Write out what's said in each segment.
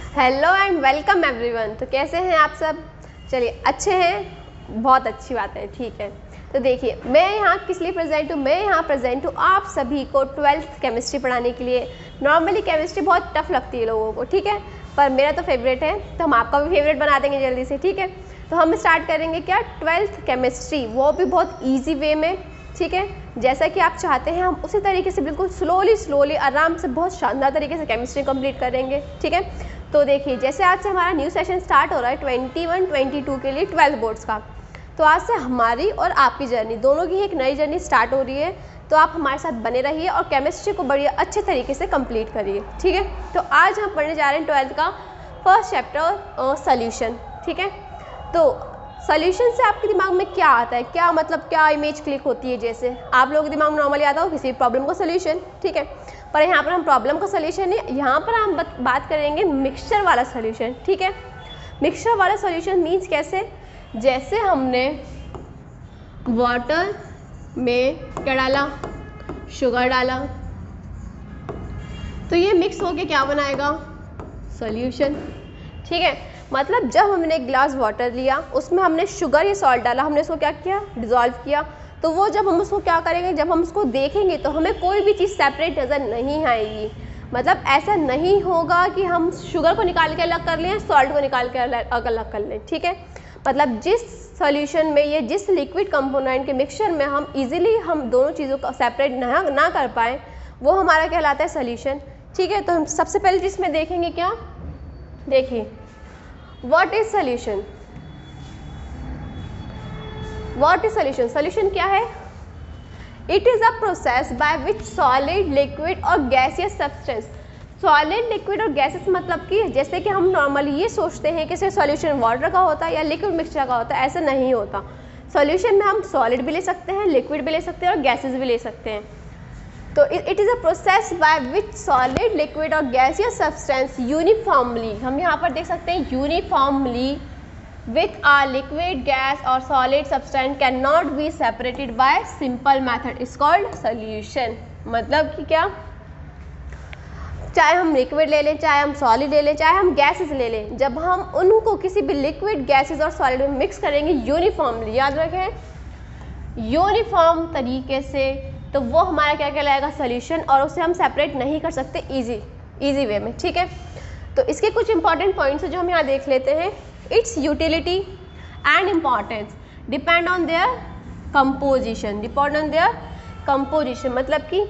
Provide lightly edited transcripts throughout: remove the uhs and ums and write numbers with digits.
Hello and welcome everyone. तो कैसे हैं आप सब? चलिए अच्छे हैं, बहुत अच्छी बात है। ठीक है, तो देखिए मैं यहाँ किस लिए प्रेजेंट हूँ। मैं यहाँ प्रेजेंट हूँ आप सभी को 12th केमिस्ट्री पढ़ाने के लिए। नॉर्मली केमिस्ट्री बहुत टफ लगती है लोगों को, ठीक है, पर मेरा तो फेवरेट है, तो हम आपका भी फेवरेट बना देंगे जल्दी से। ठीक है, तो हम स्टार्ट करेंगे क्या 12th केमिस्ट्री, वो भी बहुत ईजी वे में। ठीक है, जैसा कि आप चाहते हैं हम उसी तरीके से बिल्कुल स्लोली आराम से बहुत शानदार तरीके से केमिस्ट्री कंप्लीट करेंगे। ठीक है, तो देखिए जैसे आज से हमारा न्यू सेशन स्टार्ट हो रहा है 21-22 के लिए 12th बोर्ड्स का, तो आज से हमारी और आपकी जर्नी दोनों की एक नई जर्नी स्टार्ट हो रही है। तो आप हमारे साथ बने रहिए और केमिस्ट्री को बढ़िया अच्छे तरीके से कंप्लीट करिए। ठीक है, तो आज हम पढ़ने जा रहे हैं 12th का फर्स्ट चैप्टर सोल्यूशन। ठीक है, तो सोल्यूशन से आपके दिमाग में क्या आता है, क्या मतलब क्या इमेज क्लिक होती है? जैसे आप लोगों के दिमाग में नॉर्मली आता हो किसी प्रॉब्लम का सोल्यूशन, ठीक है, पर यहाँ पर हम प्रॉब्लम का सोल्यूशन नहीं, यहाँ पर हम बात करेंगे मिक्सचर वाला सोल्यूशन। ठीक है, मिक्सचर वाला सोल्यूशन मीन्स कैसे? जैसे हमने वाटर में क्या डाला, शुगर डाला, तो ये मिक्स होके क्या बनाएगा? सोल्यूशन। ठीक है, मतलब जब हमने एक ग्लास वाटर लिया, उसमें हमने शुगर या सॉल्ट डाला, हमने उसको क्या किया? डिज़ोल्व किया। तो वो जब हम उसको क्या करेंगे, जब हम उसको देखेंगे तो हमें कोई भी चीज़ सेपरेट नज़र नहीं आएगी। मतलब ऐसा नहीं होगा कि हम शुगर को निकाल के अलग कर लें, सॉल्ट को निकाल के अलग कर लें। ठीक है, मतलब जिस सॉल्यूशन में या जिस लिक्विड कंपोनेंट के मिक्सचर में हम इजीली हम दोनों चीज़ों को सेपरेट ना कर पाए, वो हमारा कहलाता है सॉल्यूशन। ठीक है, तो हम सबसे पहले जिसमें देखेंगे क्या, देखिए what is solution. What is solution? Solution क्या है? It is a process by which solid, liquid और गैसियस सब्सटेंस, सॉलिड, लिक्विड और गैसेस मतलब कि जैसे कि हम नॉर्मली ये सोचते हैं कि सिर्फ सॉल्यूशन वाटर का होता है या लिक्विड मिक्सचर का होता है, ऐसा नहीं होता। सॉल्यूशन में हम सॉलिड भी ले सकते हैं, लिक्विड भी ले सकते हैं और गैसेस भी ले सकते हैं। तो it is a process by which solid, liquid और गैसियस सब्सटेंस यूनिफॉर्मली, हम यहाँ पर देख सकते हैं uniformly with a liquid, gas और solid substance can not be separated by simple method is called solution. मतलब कि क्या, चाहे हम लिक्विड ले लें, चाहे हम सॉलिड ले लें, चाहे हम गैसेस ले लें, जब हम उनको किसी भी लिक्विड, गैसेस और सॉलिड में मिक्स करेंगे यूनिफॉर्मली, याद रखें यूनिफॉर्म तरीके से, तो वो हमारा क्या कहलाएगा? सॉल्यूशन। और उसे हम सेपरेट नहीं कर सकते इजी वे में। ठीक है, तो इसके कुछ इंपॉर्टेंट पॉइंट्स जो हम यहाँ देख लेते हैं। It's utility and importance depend on their composition, मतलब कि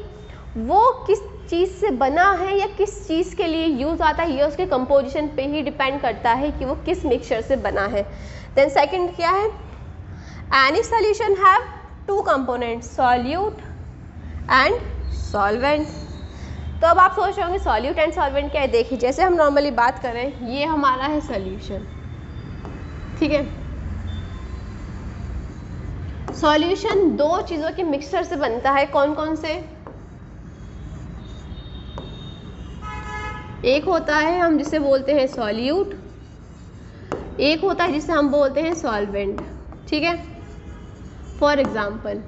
वो किस चीज़ से बना है या किस चीज़ के लिए यूज़ आता है, ये उसके कंपोजिशन पे ही डिपेंड करता है कि वो किस मिक्सचर से बना है। देन सेकंड क्या है? Any solution have two components, solute and solvent. तो अब आप सोच रहे होंगे सॉल्यूट एंड सॉल्वेंट क्या है? देखिए जैसे हम नॉर्मली बात करें, ये हमारा है सॉल्यूशन। ठीक है, सॉल्यूशन दो चीज़ों के मिक्सचर से बनता है। कौन कौन से? एक होता है हम जिसे बोलते हैं सॉल्यूट, एक होता है जिसे हम बोलते हैं सॉल्वेंट। ठीक है, फॉर एग्जाम्पल,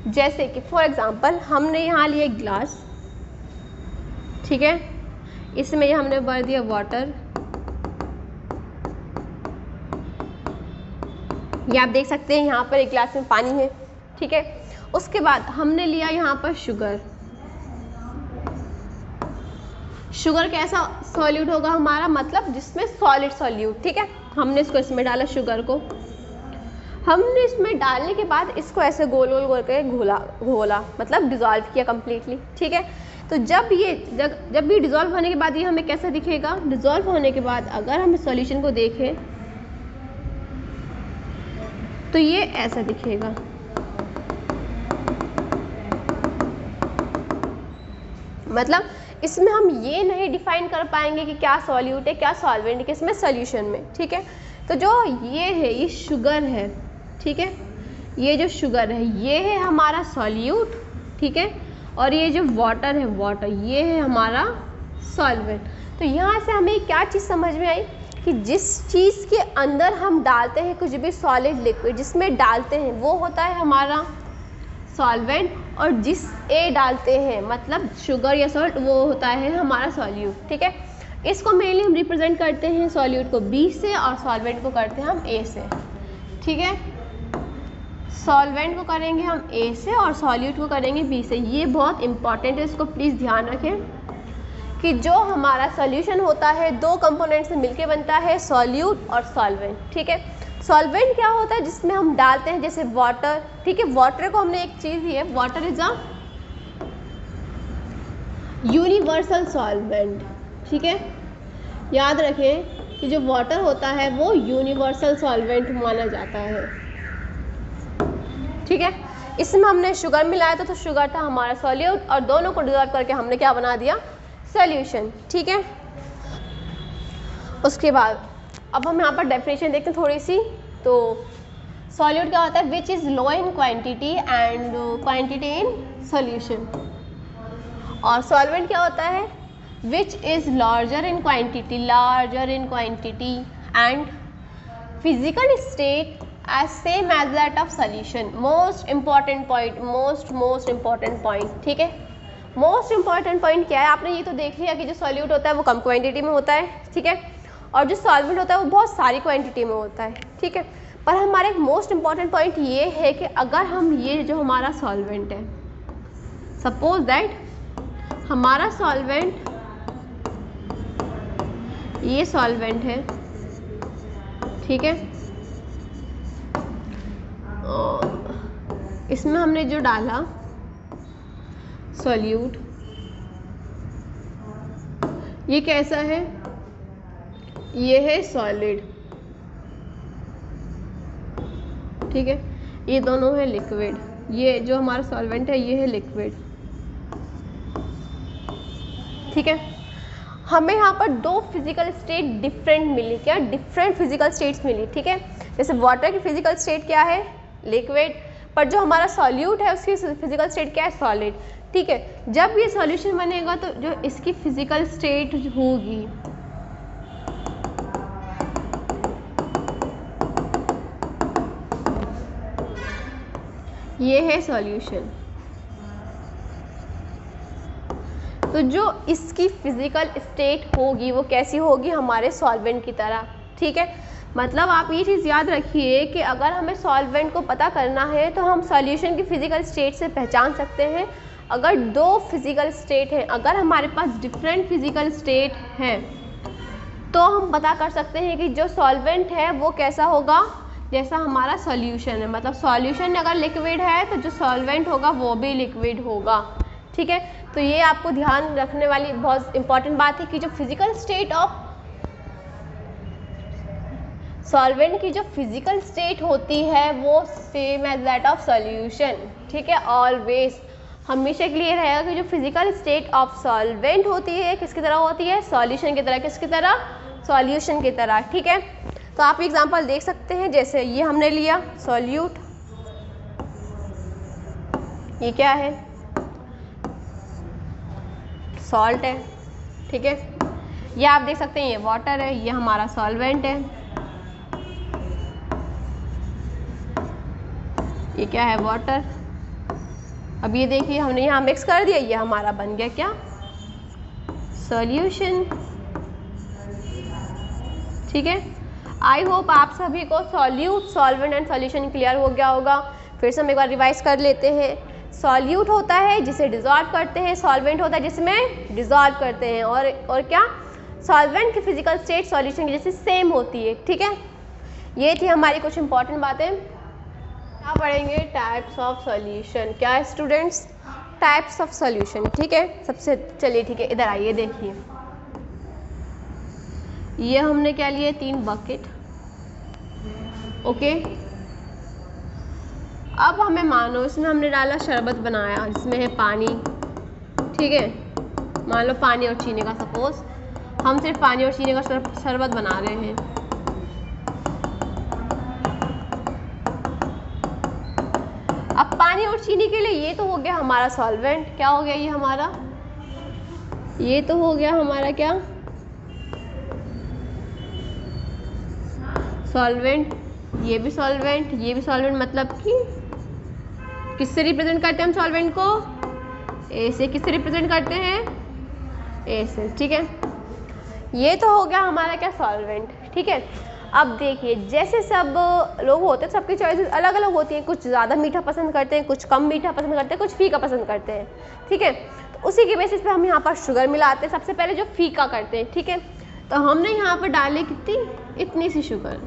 जैसे कि फॉर एग्जाम्पल हमने यहाँ लिया एक ग्लास, ठीक है, इसमें हमने भर दिया वाटर, ये आप देख सकते हैं यहाँ पर एक ग्लास में पानी है। ठीक है, उसके बाद हमने लिया यहाँ पर शुगर। शुगर कैसा सॉल्यूट होगा हमारा? मतलब जिसमें सॉलिड सॉल्यूट। ठीक है, हमने इसको इसमें डाला, शुगर को हमने इसमें डालने के बाद इसको ऐसे गोल गोल करके घोला, मतलब डिज़ोल्व किया कम्प्लीटली। ठीक है, तो जब भी डिज़ोल्व होने के बाद ये हमें कैसा दिखेगा? डिज़ोल्व होने के बाद अगर हम इस सॉल्यूशन को देखें तो ये ऐसा दिखेगा। मतलब इसमें हम ये नहीं डिफाइन कर पाएंगे कि क्या सॉल्यूट है, क्या सॉल्वेंट है, किसमें सॉल्यूशन में। ठीक है, तो जो ये है, ये शुगर है। ठीक है, ये जो शुगर है ये है हमारा सॉल्यूट। ठीक है, और ये जो वाटर है, वाटर ये है हमारा सॉल्वेंट। तो यहाँ से हमें क्या चीज़ समझ में आई कि जिस चीज़ के अंदर हम डालते हैं कुछ भी सॉलिड, लिक्विड, जिसमें डालते हैं वो होता है हमारा सॉल्वेंट, और जिस ए डालते हैं मतलब शुगर या सॉल्ट, वो होता है हमारा सॉल्यूट। ठीक है, इसको मेनली हम रिप्रेजेंट करते हैं सॉल्यूट को B से और सॉल्वेंट को करते हैं हम A से, ठीक है। सॉल्वेंट को करेंगे हम A से और सॉल्यूट को करेंगे B से। ये बहुत इंपॉर्टेंट है, इसको प्लीज़ ध्यान रखें कि जो हमारा सॉल्यूशन होता है दो कंपोनेंट से मिलकर बनता है, सॉल्यूट और सॉल्वेंट, ठीक है। सॉल्वेंट क्या होता है, जिसमें हम डालते हैं जैसे वाटर, ठीक है। वाटर को हमने एक चीज़ दी है, water is a universal solvent, ठीक है। याद रखें कि जो वाटर होता है वो यूनिवर्सल सॉल्वेंट माना जाता है, ठीक है। इसमें हमने शुगर मिलाया था तो शुगर था हमारा सॉल्यूट और दोनों को डिसॉल्व करके हमने क्या बना दिया, सॉल्यूशन, ठीक है। उसके बाद अब हम यहाँ पर डेफिनेशन देखते हैं थोड़ी सी। तो सॉल्यूट क्या होता है, which is low in quantity and quantity in solution. और सॉल्वेंट क्या होता है, which is larger in quantity and physical state as same as that of solution. Most important point, most important point, ठीक है। Most important point क्या है, आपने ये तो देख लिया कि जो सॉल्यूट होता है वो कम क्वांटिटी में होता है, ठीक है, और जो सॉल्वेंट होता है वो बहुत सारी क्वांटिटी में होता है, ठीक है। पर हमारा एक मोस्ट इंपॉर्टेंट पॉइंट ये है कि अगर हम ये जो हमारा सॉल्वेंट है, सपोज दैट हमारा सॉल्वेंट, ये सॉल्वेंट है, ठीक है, इसमें हमने जो डाला सॉल्यूट, ये कैसा है, ये है सॉलिड, ठीक है। ये दोनों है लिक्विड, ये जो हमारा सॉल्वेंट है ये है लिक्विड, ठीक है। हमें यहाँ पर दो फिजिकल स्टेट डिफरेंट मिली, क्या, डिफरेंट फिजिकल स्टेट्स मिली, ठीक है। जैसे वाटर की फिजिकल स्टेट क्या है, लिक्विड, पर जो हमारा सॉल्यूट है उसकी फिजिकल स्टेट क्या है, सॉलिड, ठीक है। जब ये सॉल्यूशन बनेगा तो जो इसकी फिजिकल स्टेट होगी ये है सॉल्यूशन, तो जो इसकी फिजिकल स्टेट होगी वो कैसी होगी, हमारे सॉल्वेंट की तरह, ठीक है। मतलब आप ये चीज़ याद रखिए कि अगर हमें सॉल्वेंट को पता करना है तो हम सॉल्यूशन की फिजिकल स्टेट से पहचान सकते हैं। अगर दो फिजिकल स्टेट हैं, अगर हमारे पास डिफरेंट फिजिकल स्टेट हैं तो हम पता कर सकते हैं कि जो सॉल्वेंट है वो कैसा होगा, जैसा हमारा सॉल्यूशन है। मतलब सॉल्यूशन अगर लिक्विड है तो जो सॉल्वेंट होगा वो भी लिक्विड होगा, ठीक है। तो ये आपको ध्यान रखने वाली बहुत इंपॉर्टेंट बात है कि जो फिजिकल स्टेट ऑफ सॉल्वेंट की जो फिजिकल स्टेट होती है वो same as that of solution, ठीक है। ऑलवेज हमेशा के लिए रहेगा कि जो फिजिकल स्टेट ऑफ सॉल्वेंट होती है किसकी तरह होती है, सॉल्यूशन की तरह, किसकी तरह, सॉल्यूशन की तरह, ठीक है। तो आप एग्जांपल देख सकते हैं, जैसे ये हमने लिया सॉल्यूट, ये क्या है, सॉल्ट है, ठीक है। ये आप देख सकते हैं ये वाटर है, ये हमारा सॉल्वेंट है, ये क्या है, वाटर। अब ये देखिए हमने यहाँ मिक्स कर दिया, ये हमारा बन गया क्या, सॉल्यूशन, ठीक है। आई होप आप सभी को solute, solvent and solution clear हो गया होगा। फिर से हम एक बार रिवाइज कर लेते हैं। सॉल्यूट होता है जिसे डिसॉल्व करते हैं, सॉल्वेंट होता है जिसमें डिसॉल्व करते हैं, और क्या, सॉल्वेंट की फिजिकल स्टेट सॉल्यूशन की जैसे सेम होती है, ठीक है। ये थी हमारी कुछ इंपॉर्टेंट बातें। क्या पढ़ेंगे, टाइप्स ऑफ सॉल्यूशन। क्या है स्टूडेंट्स, टाइप्स ऑफ सॉल्यूशन, ठीक है। सबसे चलिए ठीक है, इधर आइए, देखिए ये हमने क्या लिए, 3 बकेट, ओके। अब हमें मानो इसमें हमने डाला शरबत बनाया, इसमें है पानी, ठीक है। मान लो पानी और चीनी का, सपोज हम सिर्फ पानी और चीनी का शरबत बना रहे हैं। अब पानी और चीनी के लिए ये तो हो गया हमारा सॉल्वेंट, क्या हो गया ये हमारा, ये तो हो गया हमारा क्या, सॉल्वेंट, ये भी सॉल्वेंट, ये भी सॉल्वेंट। मतलब कि किससे रिप्रेजेंट करते हैं हम सॉल्वेंट को, ए से। किससे रिप्रेजेंट करते हैं, ए से, ठीक है। ये तो हो गया हमारा क्या, सॉल्वेंट। ठीक है, अब देखिए जैसे सब लोग होते हैं, सबकी चॉइसेस अलग अलग होती हैं, कुछ ज़्यादा मीठा पसंद करते हैं, कुछ कम मीठा पसंद करते हैं, कुछ फीका पसंद करते हैं। ठीक है, तो उसी के बेसिस पे हम यहाँ पर शुगर मिलाते हैं। सबसे पहले जो फीका करते हैं, ठीक है, तो हमने यहाँ पर डाली कितनी, इतनी सी शुगर,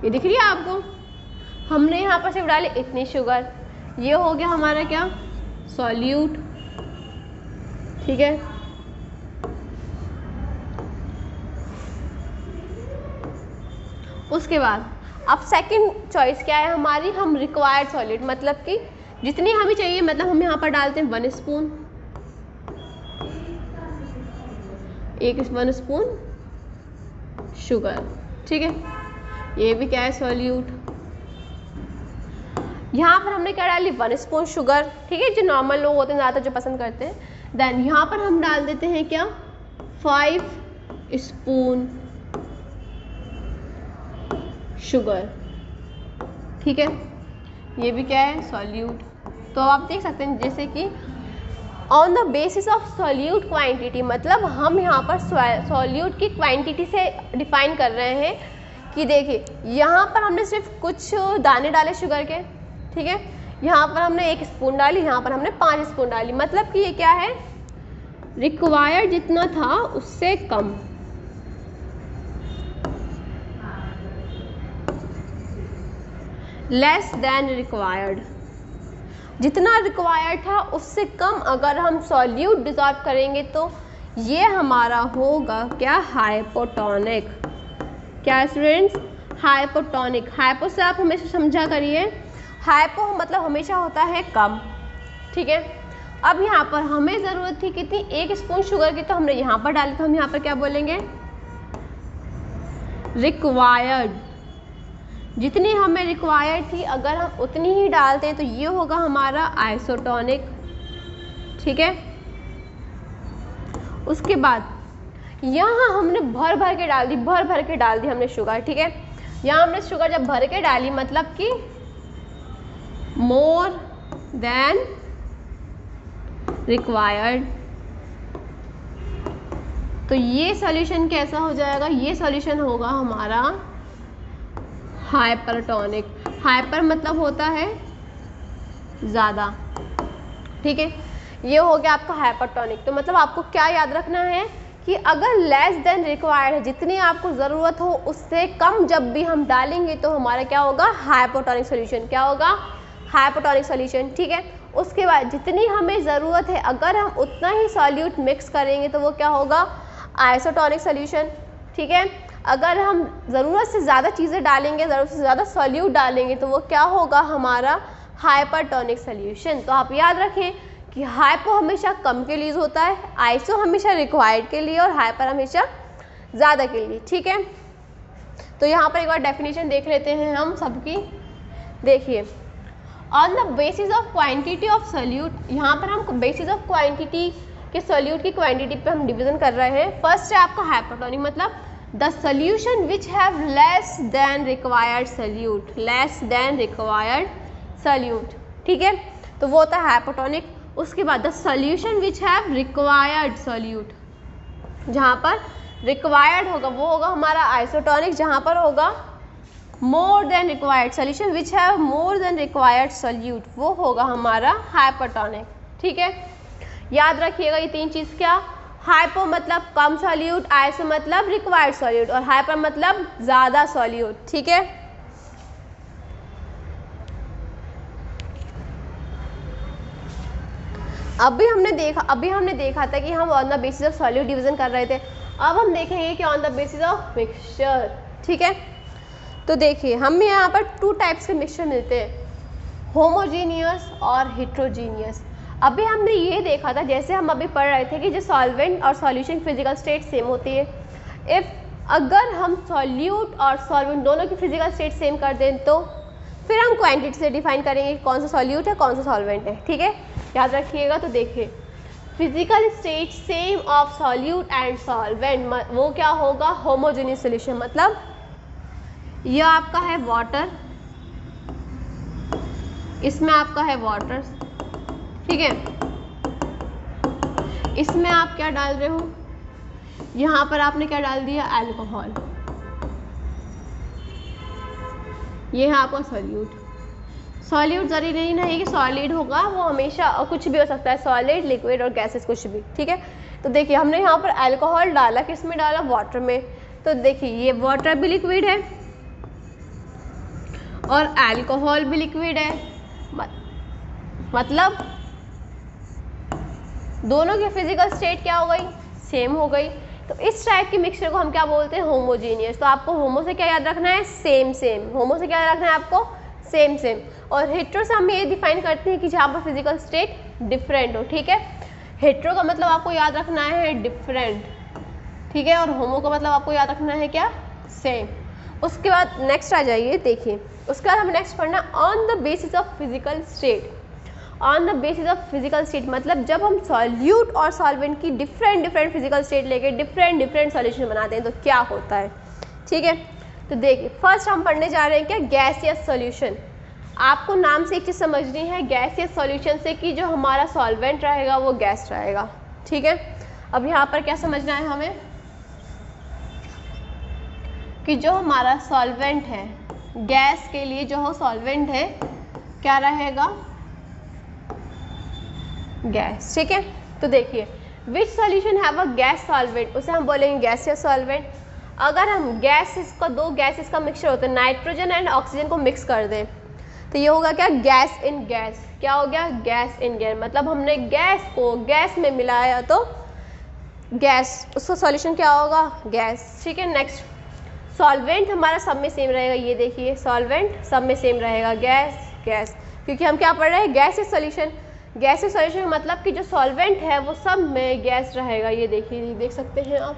ये दिख रही है आपको, हमने यहाँ पर सिर्फ डाली इतनी शुगर। ये हो गया हमारा क्या, सॉल्यूट। ठीक है, उसके बाद अब सेकंड चॉइस क्या है हमारी, हम रिक्वायर्ड सॉल्यूट, मतलब कि जितनी हमें चाहिए, मतलब हम यहाँ पर डालते हैं 1 स्पून, 1 स्पून शुगर। ठीक है, ये भी क्या है, सॉल्यूट। यहाँ पर हमने क्या डाली, 1 स्पून शुगर। ठीक है, जो नॉर्मल लोग होते हैं ज़्यादा जो पसंद करते हैं। देन यहाँ पर हम डाल देते हैं क्या, 5 स्पून शुगर। ठीक है, ये भी क्या है, सॉल्यूट। तो आप देख सकते हैं जैसे कि on the basis of solute quantity, मतलब हम यहाँ पर सॉल्यूट की क्वांटिटी से डिफाइन कर रहे हैं कि देखिए यहाँ पर हमने सिर्फ कुछ दाने डाले शुगर के। ठीक है, यहाँ पर हमने 1 स्पून डाली, यहाँ पर हमने 5 स्पून डाली, मतलब कि ये क्या है, रिक्वायर्ड जितना था उससे कम। लेस देन रिक्वायर्ड, जितना रिक्वायर्ड था उससे कम अगर हम सॉल्यूट डिसॉल्व करेंगे तो ये हमारा होगा क्या, हाइपोटोनिक। क्या स्टूडेंट्स, हाइपोटोनिक। हाइपो से आप हमेशा समझा करिए, हाइपो मतलब हमेशा होता है कम। ठीक है, अब यहाँ पर हमें ज़रूरत थी कितनी, 1 स्पून शुगर की, तो हमने यहाँ पर डाली, तो हम यहाँ पर क्या बोलेंगे, रिक्वायर्ड। जितनी हमें रिक्वायर्ड थी अगर हम उतनी ही डालते हैं तो ये होगा हमारा आइसोटोनिक। ठीक है, उसके बाद यहाँ हमने भर भर के डाल दी, भर भर के डाल दी हमने शुगर। ठीक है, यहाँ हमने शुगर जब भर के डाली मतलब कि मोर देन रिक्वायर्ड, तो ये सॉल्यूशन कैसा हो जाएगा, ये सॉल्यूशन होगा हमारा हाइपरटोनिक। हाइपर मतलब होता है ज़्यादा। ठीक है, ये हो गया आपका हाइपरटोनिक। तो मतलब आपको क्या याद रखना है कि अगर लेस देन रिक्वायर्ड है, जितनी आपको ज़रूरत हो उससे कम जब भी हम डालेंगे तो हमारा क्या होगा, हाइपोटोनिक सॉल्यूशन। क्या होगा, हाइपोटोनिक सॉल्यूशन। ठीक है, उसके बाद जितनी हमें ज़रूरत है अगर हम उतना ही सॉल्यूट मिक्स करेंगे तो वो क्या होगा, आइसोटोनिक सॉल्यूशन। ठीक है, अगर हम ज़रूरत से ज़्यादा चीज़ें डालेंगे, ज़रूरत से ज़्यादा सॉल्यूट डालेंगे तो वो क्या होगा, हमारा हाइपरटोनिक सॉल्यूशन। तो आप याद रखें कि हाइपो हमेशा कम के लिए होता है, आइसो हमेशा रिक्वायर्ड के लिए और हाइपर हमेशा ज़्यादा के लिए। ठीक है, तो यहाँ पर एक बार डेफिनेशन देख लेते हैं हम सबकी। देखिए, on the basis of quantity of solute, यहाँ पर हम बेसिस ऑफ क्वांटिटी के सॉल्यूट की क्वांटिटी पे हम डिवीजन कर रहे हैं। फर्स्ट है आपका हाइपरटोनिक, मतलब the solution which have less than required solute, less than required solute. ठीक है, तो वो होता है हाइपोटोनिक। उसके बाद the solution which have required solute, जहाँ पर रिक्वायर्ड होगा वो होगा हमारा आइसोटोनिक, जहाँ पर होगा more than required solution which have more than required solute, वो होगा हमारा हाइपरटोनिक। ठीक है, याद रखिएगा ये 3 चीज़। क्या, हाइपो मतलब कम सॉल्यूट, आइसो मतलब रिक्वायर्ड सॉल्यूट और हाइपर मतलब ज़्यादा सॉल्यूट। ठीक है, अभी हमने देखा था कि हम on the basis of solute division कर रहे थे। अब हम देखेंगे कि on the basis of mixture. ठीक है, तो देखिए हमें यहाँ पर 2 टाइप्स के मिक्सचर मिलते हैं, होमोजीनियस और हेट्रोजीनियस। अभी हमने ये देखा था, जैसे हम अभी पढ़ रहे थे कि जो सॉल्वेंट और सॉल्यूशन फिजिकल स्टेट सेम होती है। अगर हम सॉल्यूट और सॉल्वेंट दोनों की फिजिकल स्टेट सेम कर दें तो फिर हम क्वांटिटी से डिफाइन करेंगे कि कौन सा सॉल्यूट है कौन सा सॉल्वेंट है। ठीक है, याद रखिएगा। तो देखिए, physical state same of solute and solvent, वो क्या होगा, होमोजेनियस सॉल्यूशन। मतलब यह आपका है वाटर, इसमें आपका है वाटर। ठीक है, इसमें आप क्या डाल रहे हो, यहाँ पर आपने क्या डाल दिया, अल्कोहल। ये है आपका सॉल्यूट। सॉल्यूट जरूरी नहीं है कि सॉलिड होगा, वो हमेशा कुछ भी हो सकता है, सॉलिड, लिक्विड और गैसेस कुछ भी, ठीक है। तो देखिए हमने यहाँ पर अल्कोहल डाला, किस में डाला, वाटर में। तो देखिए ये वाटर भी लिक्विड है और अल्कोहल भी लिक्विड है, मतलब दोनों की फिजिकल स्टेट क्या हो गई, सेम हो गई। तो इस टाइप की मिक्सचर को हम क्या बोलते हैं, होमोजीनियस। तो आपको होमो से क्या याद रखना है, सेम सेम। होमो से क्या याद रखना है आपको, सेम सेम। और हेट्रो से हम ये डिफाइन करते हैं कि जहाँ पर फिजिकल स्टेट डिफरेंट हो, ठीक है। हेट्रो का मतलब आपको याद रखना है डिफरेंट, ठीक है। और होमो का मतलब आपको याद रखना है क्या, सेम। उसके बाद नेक्स्ट आ जाइए, देखिए उसके बाद हमें नेक्स्ट पढ़ना on the basis of physical state. On the basis of physical state मतलब जब हम सॉल्यूट और सॉल्वेंट की डिफरेंट फिजिकल स्टेट लेके डिफरेंट सॉल्यूशन बनाते हैं तो क्या होता है, ठीक है। तो देखिए फर्स्ट हम पढ़ने जा रहे हैं क्या, गैसियस सॉल्यूशन। आपको नाम से एक चीज़ समझनी है गैसियस सॉल्यूशन से कि जो हमारा सॉल्वेंट रहेगा वो गैस रहेगा, ठीक है। अब यहाँ पर क्या समझना है हमें कि जो हमारा सॉल्वेंट है, गैस के लिए जो हो सॉल्वेंट है क्या रहेगा, गैस, ठीक है। तो देखिए which solution have a gas solvent, उसे हम बोलेंगे गैसियस सॉल्वेंट। अगर हम गैसेस का, दो गैसेस का मिक्सचर होता है, नाइट्रोजन एंड ऑक्सीजन को मिक्स कर दें तो ये होगा क्या, गैस इन गैस। क्या हो गया, गैस इन गैस। मतलब हमने गैस को गैस में मिलाया तो गैस, उसका सॉल्यूशन क्या होगा, गैस, ठीक है। नेक्स्ट सॉल्वेंट हमारा सब में सेम रहेगा, ये देखिए सॉल्वेंट सब में सेम रहेगा, गैस गैस, क्योंकि हम क्या पढ़ रहे हैं, गैसियस सॉल्यूशन। गैसियस सॉल्यूशन मतलब कि जो सॉल्वेंट है वो सब में गैस रहेगा, ये देखिए, देख सकते हैं आप,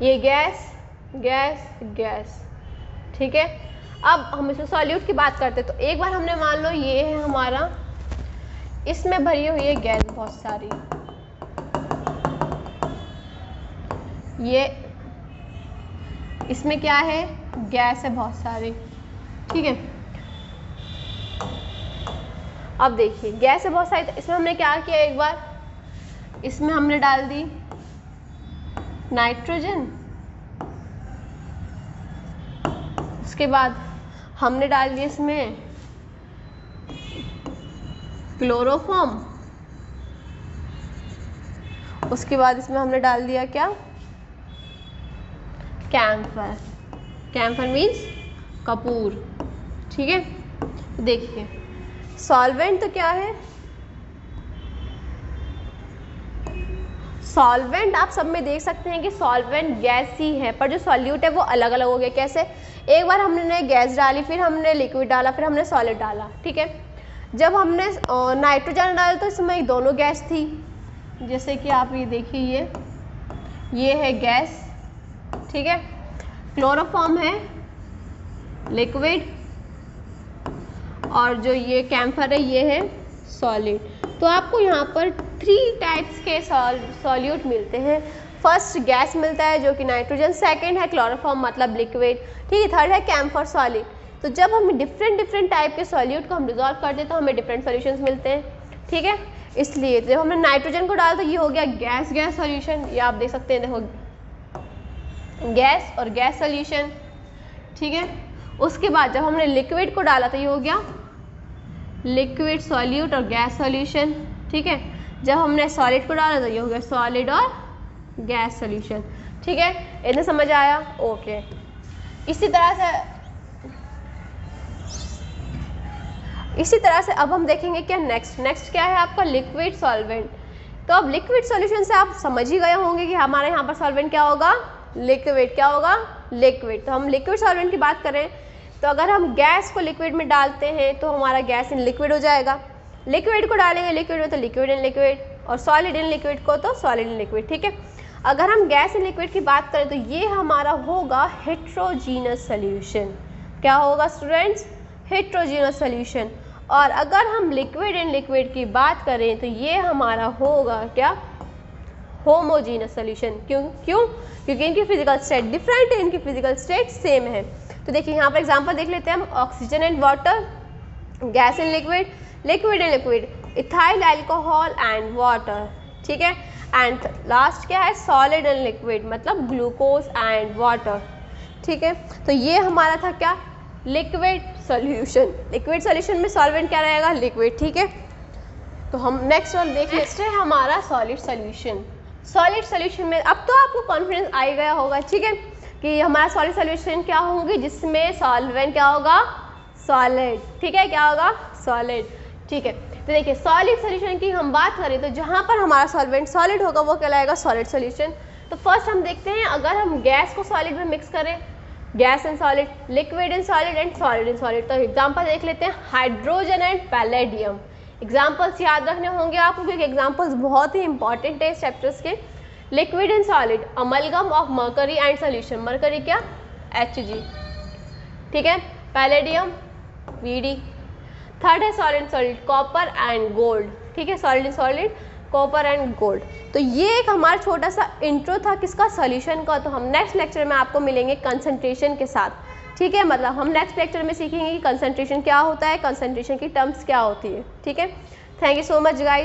ये गैस गैस गैस, ठीक है। अब हम इसमें सॉल्यूट की बात करते हैं। तो एक बार हमने मान लो ये है हमारा, इसमें भरी हुई है गैस बहुत सारी, ये इसमें क्या है, गैस है बहुत सारी, ठीक है। अब देखिए गैस है बहुत सारी, तो इसमें हमने क्या किया, एक बार इसमें हमने डाल दी नाइट्रोजन, उसके बाद हमने डाल दिया इसमें क्लोरोफॉर्म, उसके बाद इसमें हमने डाल दिया क्या, कैम्फर। कैम्फर मीन्स कपूर, ठीक है। देखिए सॉल्वेंट तो क्या है, सॉल्वेंट आप सब में देख सकते हैं कि सॉल्वेंट गैस ही है, पर जो सॉल्यूट है वो अलग अलग हो गया। कैसे, एक बार हमने गैस डाली, फिर हमने लिक्विड डाला, फिर हमने सॉलिड डाला, ठीक है। जब हमने नाइट्रोजन डाला तो इसमें दोनों गैस थी, जैसे कि आप ये देखिए ये है गैस, ठीक है। क्लोरोफॉर्म है लिक्विड और जो ये कैम्फर है ये है सॉलिड। तो आपको यहाँ पर 3 टाइप्स के सॉल्यूट मिलते हैं। फर्स्ट गैस मिलता है जो कि नाइट्रोजन, सेकंड है क्लोरोफॉर्म मतलब लिक्विड, ठीक है, थर्ड है कैम्फर सॉलिड। तो जब हम डिफरेंट टाइप के सॉल्यूट को हम डिजॉल्व करते हैं तो हमें डिफरेंट सॉल्यूशंस मिलते हैं, ठीक है। इसलिए जब हमने नाइट्रोजन को डाला तो ये हो गया गैस सॉल्यूशन, ये आप देख सकते हैं, देखो गैस और गैस सॉल्यूशन, ठीक है। उसके बाद जब हमने लिक्विड को डाला तो ये हो गया लिक्विड सॉल्यूट और गैस सॉल्यूशन, ठीक है। जब हमने सॉलिड को डाला तो ये हो गया सॉलिड और गैस सॉल्यूशन, ठीक है। इतना समझ आया, ओके। इसी तरह से अब हम देखेंगे क्या, नेक्स्ट क्या है आपका, लिक्विड सॉल्वेंट। तो अब लिक्विड सॉल्यूशन से आप समझ ही गए होंगे कि हमारे यहाँ पर सॉल्वेंट क्या होगा, लिक्विड। क्या होगा, लिक्विड। तो हम लिक्विड सॉल्वेंट की बात करें तो अगर हम गैस को लिक्विड में डालते हैं तो हमारा गैस इन लिक्विड हो जाएगा, लिक्विड को डालेंगे लिक्विड में तो लिक्विड इन लिक्विड, और सॉलिड इन लिक्विड को तो सॉलिड इन लिक्विड, ठीक है। अगर हम गैस इन लिक्विड की बात करें तो ये हमारा होगा हेट्रोजीनस सॉल्यूशन। क्या होगा स्टूडेंट्स, हेट्रोजीनस सॉल्यूशन। और अगर हम लिक्विड इन लिक्विड की बात करें तो ये हमारा होगा क्या, होमोजीनस सॉल्यूशन। क्योंकि इनकी फिजिकल स्टेट डिफरेंट है, इनकी फिजिकल स्टेट सेम है। तो देखिए यहाँ पर एग्जांपल देख लेते हैं हम, oxygen and water, gas in liquid, liquid in liquid, ethyl alcohol and water, ठीक है। एंड लास्ट क्या है, सॉलिड एंड लिक्विड, मतलब ग्लूकोज एंड वाटर, ठीक है। तो ये हमारा था क्या, लिक्विड सॉल्यूशन। लिक्विड सॉल्यूशन में सॉल्वेंट क्या रहेगा, लिक्विड, ठीक है। तो हम नेक्स्ट वन देख लेते हैं हमारा सॉलिड सॉल्यूशन। सॉलिड सॉल्यूशन में अब तो आपको कॉन्फिडेंस आ गया होगा, ठीक है, कि हमारा सॉलिड सॉल्यूशन क्या होंगे, जिसमें सॉल्वेंट क्या होगा, सॉलिड, ठीक है, क्या होगा, सॉलिड, ठीक है। तो देखिए सॉलिड सॉल्यूशन की हम बात करें तो जहाँ पर हमारा सॉल्वेंट सॉलिड होगा वो कहलाएगा सॉलिड सॉल्यूशन। तो फर्स्ट हम देखते हैं, अगर हम गैस को सॉलिड में मिक्स करें, gas and solid, liquid and solid and solid and solid, तो एग्जांपल देख लेते हैं, हाइड्रोजन एंड पैलेडियम। एग्जांपल्स याद रखने होंगे आपको क्योंकि एग्जांपल्स बहुत ही इंपॉर्टेंट है इस चैप्टर्स के। Liquid and solid, amalgam of mercury and solution, mercury क्या, Hg, ठीक है, पैलेडियम Vd। थर्ड है solid and solid, copper and gold, ठीक है, solid and solid, copper and gold. तो ये एक हमारा छोटा सा इंट्रो था किसका, सॉल्यूशन का। तो हम नेक्स्ट लेक्चर में आपको मिलेंगे कंसंट्रेशन के साथ, ठीक है, मतलब हम नेक्स्ट लेक्चर में सीखेंगे कि कंसंट्रेशन क्या होता है, कंसंट्रेशन की टर्म्स क्या होती है, ठीक है। Thank you so much guys.